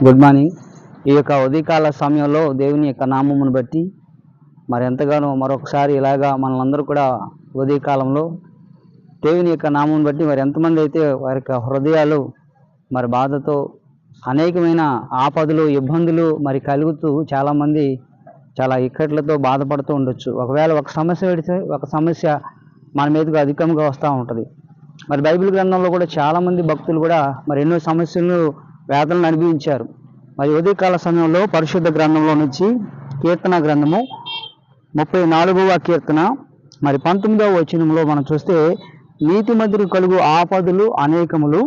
Good morning. ఈ యొక్క ఉదయకాల సమయంలో దేవుని యొక్క నామమును బట్టి మరి ఎంతగానో మరొకసారి ఇలాగా మనందరూ కూడా ఉదయకాలంలో దేవుని యొక్క నామమును బట్టి మరి ఎంతమంది అయితే వారి యొక్క హృదయాలు మరి బాధతో అనేకమైన ఆపదలు ఇబ్బందులు మరి కలుగుతూ చాలామంది చాలా ఇక్కట్లతో బాధపడుతూ ఉండొచ్చు. ఒకవేళ ఒక సమస్య పెడితే ఒక సమస్య మన మీదకు అధికంగా వస్తూ ఉంటుంది. మరి బైబిల్ గ్రంథంలో కూడా చాలామంది భక్తులు కూడా మరి ఎన్నో సమస్యలను వేదనలు అనుభవించారు. మరి ఉదయకాల సమయంలో పరిశుద్ధ గ్రంథంలో నుంచి కీర్తన గ్రంథము 34వ కీర్తన మరి 19వ వచనంలో మనం చూస్తే, నీతిమంతులకు కలుగు ఆపదలు అనేకములు,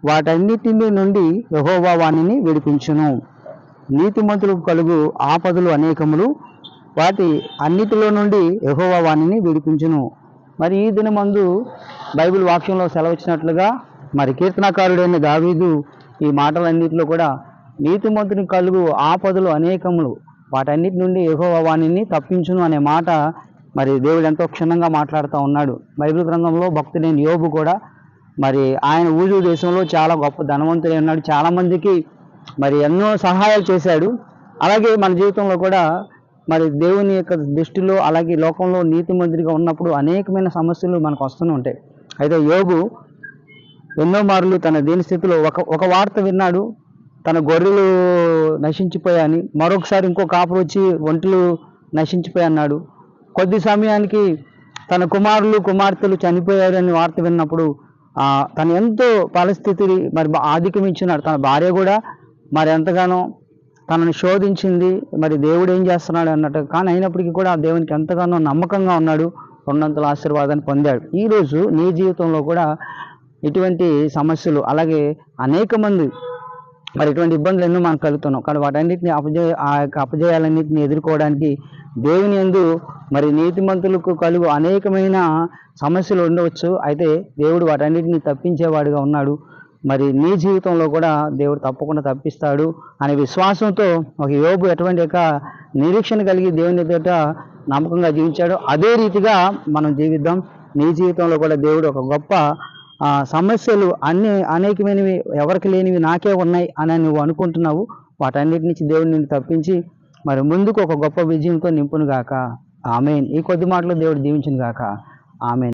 వాటన్నిటి నుండి యెహోవా వానిని విడిపించును. నీతిమంతులకు కలుగు ఆపదలు అనేకములు, వాటి అన్నిటిలో నుండి యెహోవా వానిని విడిపించును. మరి ఈ దినమందు బైబిల్ వాక్యంలో సెలవిచ్చినట్లుగా మరి కీర్తనకారుడైన దావీదు ఈ మాటలన్నిటిలో కూడా నీతిమంతుని కలుగు ఆపదలు అనేకములు, వాటన్నిటి నుండి యెహోవా వానిని తప్పించును అనే మాట మరి దేవుడు ఎంతో క్షుణ్ణంగా మాట్లాడుతూ ఉన్నాడు. బైబిల్ గ్రంథంలో భక్తుడైన యోబు కూడా మరి ఆయన ఊజు దేశంలో చాలా గొప్ప ధనవంతుడై ఉన్నాడు. చాలామందికి మరి ఎన్నో సహాయాలు చేశాడు. అలాగే మన జీవితంలో కూడా మరి దేవుని యొక్క దృష్టిలో అలాగే లోకంలో నీతిమంతుడిగా ఉన్నప్పుడు అనేకమైన సమస్యలు మనకు వస్తూనే ఉంటాయి. అయితే యోబు ఎన్నో మార్లు తన దీని స్థితిలో ఒక వార్త విన్నాడు, తన గొర్రెలు నశించిపోయాయని. మరొకసారి ఇంకో కాపురు వచ్చి ఒంటెలు నశించిపోయన్నాడు. కొద్ది సమయానికి తన కుమారులు కుమార్తెలు చనిపోయారని వార్త విన్నప్పుడు తను ఎంతో పరిస్థితి మరి ఆధిక్యమించినాడు. తన భార్య కూడా మరి ఎంతగానో తనని శోధించింది. మరి దేవుడు ఏం చేస్తున్నాడు అన్నట్టు, కానీ అయినప్పటికీ కూడా దేవునికి ఎంతగానో నమ్మకంగా ఉన్నాడు. ఉన్నంతల ఆశీర్వాదాన్ని పొందాడు. ఈరోజు నీ జీవితంలో కూడా ఇటువంటి సమస్యలు అలాగే అనేక మంది మరి ఇటువంటి ఇబ్బందులు ఎన్నో మనకు కలుగుతున్నాం. కానీ వాటన్నిటిని ఆ యొక్క అపజయాలన్నింటినీ ఎదుర్కోవడానికి దేవుని యందు మరి నీతిమంతులకు కలుగు అనేకమైన సమస్యలు ఉండవచ్చు. అయితే దేవుడు వాటన్నిటిని తప్పించేవాడుగా ఉన్నాడు. మరి నీ జీవితంలో కూడా దేవుడు తప్పకుండా తప్పిస్తాడు అనే విశ్వాసంతో ఒక యోబు ఎటువంటి యొక్క నిరీక్షణ కలిగి దేవుని ఎదుట నమ్మకంగా జీవించాడు. అదే రీతిగా మనం జీవిద్దాం. నీ జీవితంలో కూడా దేవుడు ఒక గొప్ప సమస్యలు అనేకమైనవి, ఎవరికి లేనివి నాకే ఉన్నాయి అని నువ్వు అనుకుంటున్నావు. వాటన్నిటి నుంచి దేవుడు నిన్ను తప్పించి మరి ముందుకు ఒక గొప్ప విజయంతో నింపును గాక. ఆమేన్. ఈ కొద్ది మాటలు దేవుడు దీవించును గాక. ఆమేన్.